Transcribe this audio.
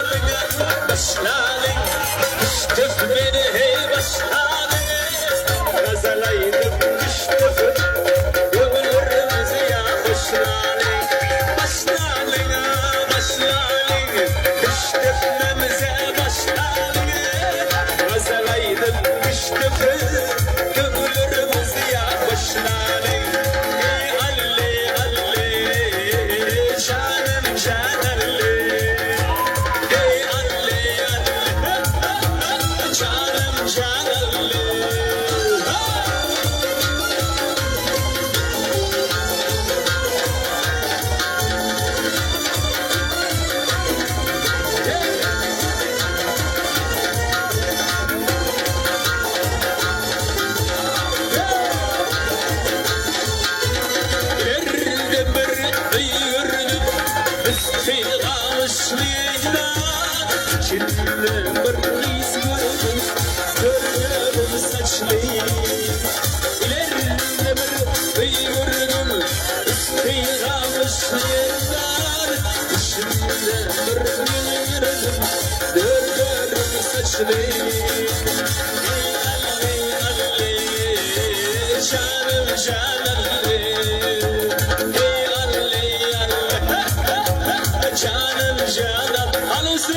Başladık, kıştık beni hey başladık. Gazalaydık, kıştık, gönüllerimizi ya başladık. Başladık, başladık, kıştık nemize başladık. Gazalaydık, kıştık, gönüllerimizi ya başladık. Ey Ali, Ali, canım canım. Canım canım alınsın.